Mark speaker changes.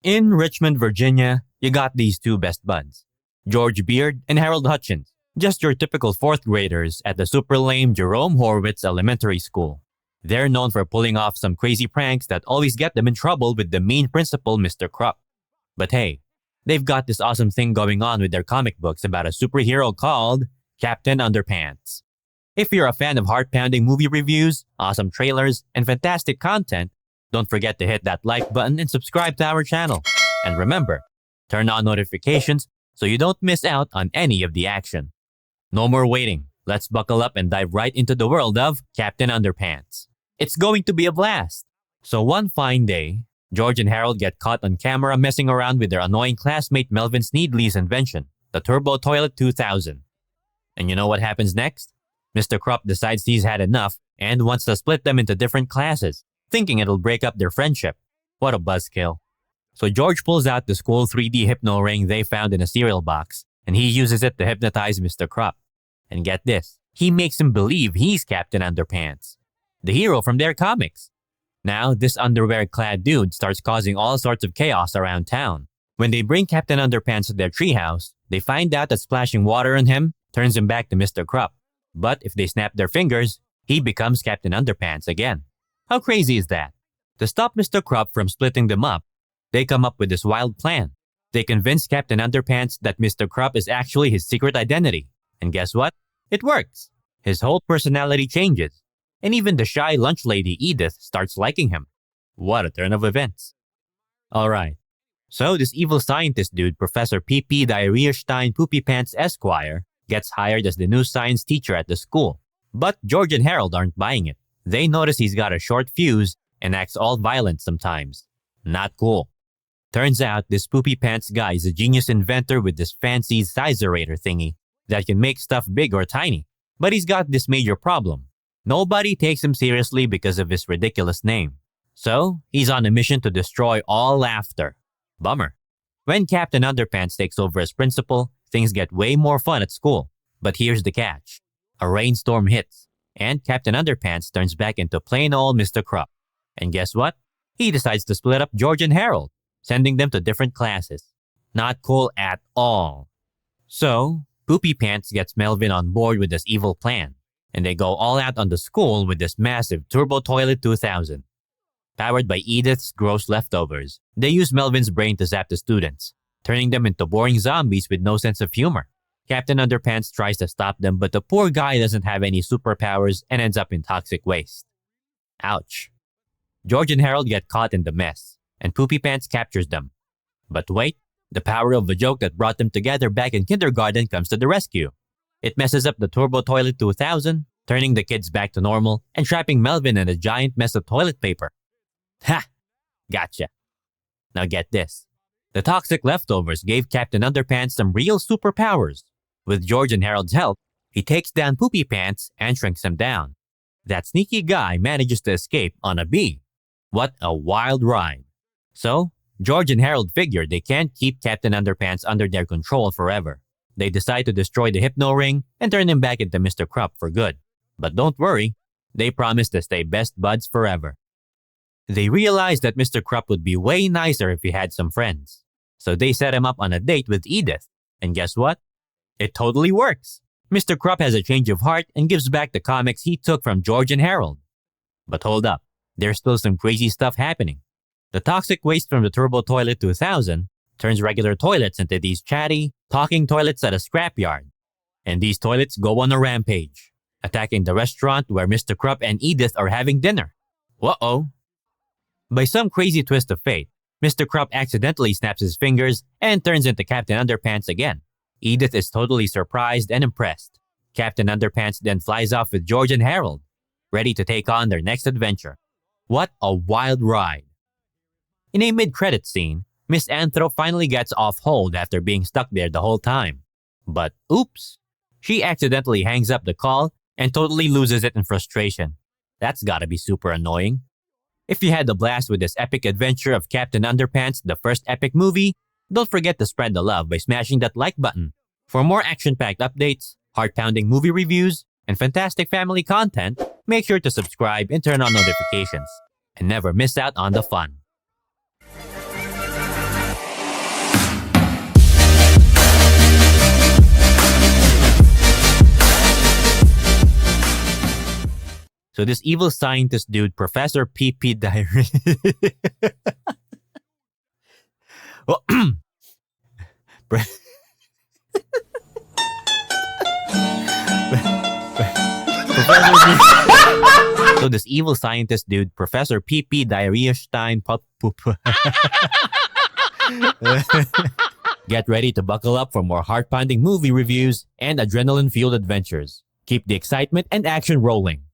Speaker 1: In Richmond, Virginia, you got these two best buds, George Beard and Harold Hutchins, just your typical fourth graders at the super lame Jerome Horwitz Elementary School. They're known for pulling off some crazy pranks that always get them in trouble with the mean principal, Mr. Krupp. But hey, they've got this awesome thing going on with their comic books about a superhero called Captain Underpants. If you're a fan of heart-pounding movie reviews, awesome trailers, and fantastic content, don't forget to hit that like button and subscribe to our channel. And remember, turn on notifications so you don't miss out on any of the action. No more waiting. Let's buckle up and dive right into the world of Captain Underpants. It's going to be a blast. So one fine day, George and Harold get caught on camera messing around with their annoying classmate Melvin Sneedley's invention, the Turbo Toilet 2000. And you know what happens next? Mr. Krupp decides he's had enough and wants to split them into different classes, thinking it'll break up their friendship. What a buzzkill. So George pulls out the school 3D hypno ring they found in a cereal box, and he uses it to hypnotize Mr. Krupp. And get this, he makes him believe he's Captain Underpants, the hero from their comics. Now, this underwear-clad dude starts causing all sorts of chaos around town. When they bring Captain Underpants to their treehouse, they find out that splashing water on him turns him back to Mr. Krupp. But if they snap their fingers, he becomes Captain Underpants again. How crazy is that? To stop Mr. Krupp from splitting them up, they come up with this wild plan. They convince Captain Underpants that Mr. Krupp is actually his secret identity. And guess what? It works. His whole personality changes. And even the shy lunch lady Edith starts liking him. What a turn of events. Alright, so this evil scientist dude, Professor P.P. Diarrhea-Stein Poopy Pants Esquire, gets hired as the new science teacher at the school. But George and Harold aren't buying it. They notice he's got a short fuse and acts all violent sometimes. Not cool. Turns out this Poopy Pants guy is a genius inventor with this fancy sizerator thingy that can make stuff big or tiny. But he's got this major problem. Nobody takes him seriously because of his ridiculous name. So, he's on a mission to destroy all laughter. Bummer. When Captain Underpants takes over as principal, things get way more fun at school. But here's the catch. A rainstorm hits, and Captain Underpants turns back into plain old Mr. Krupp. And guess what? He decides to split up George and Harold, sending them to different classes. Not cool at all. So, Poopy Pants gets Melvin on board with this evil plan, and they go all out on the school with this massive Turbo Toilet 2000. Powered by Edith's gross leftovers, they use Melvin's brain to zap the students, turning them into boring zombies with no sense of humor. Captain Underpants tries to stop them, but the poor guy doesn't have any superpowers and ends up in toxic waste. Ouch. George and Harold get caught in the mess, and Poopy Pants captures them. But wait, the power of the joke that brought them together back in kindergarten comes to the rescue. It messes up the Turbo Toilet 2000, turning the kids back to normal and trapping Melvin in a giant mess of toilet paper. Ha! Gotcha. Now get this. The toxic leftovers gave Captain Underpants some real superpowers. With George and Harold's help, he takes down Poopy Pants and shrinks him down. That sneaky guy manages to escape on a bee. What a wild ride. So, George and Harold figure they can't keep Captain Underpants under their control forever. They decide to destroy the hypno ring and turn him back into Mr. Krupp for good. But don't worry, they promise to stay best buds forever. They realize that Mr. Krupp would be way nicer if he had some friends. So they set him up on a date with Edith. And guess what? It totally works. Mr. Krupp has a change of heart and gives back the comics he took from George and Harold. But hold up, there's still some crazy stuff happening. The toxic waste from the Turbo Toilet 2000 turns regular toilets into these chatty, talking toilets at a scrapyard. And these toilets go on a rampage, attacking the restaurant where Mr. Krupp and Edith are having dinner. Uh-oh. By some crazy twist of fate, Mr. Krupp accidentally snaps his fingers and turns into Captain Underpants again. Edith is totally surprised and impressed. Captain Underpants then flies off with George and Harold, ready to take on their next adventure. What a wild ride. In a mid-credit scene, Miss Anthro finally gets off hold after being stuck there the whole time. But oops, she accidentally hangs up the call and totally loses it in frustration. That's gotta be super annoying. If you had a blast with this epic adventure of Captain Underpants, the first epic movie, don't forget to spread the love by smashing that like button. For more action-packed updates, heart-pounding movie reviews, and fantastic family content, make sure to subscribe and turn on notifications. And never miss out on the fun. So this evil scientist dude, Professor PP Diary. Well, So this evil scientist dude, Professor PP Diarrhea-Stein Get ready to buckle up for more heart-pounding movie reviews and adrenaline-fueled adventures. Keep the excitement and action rolling.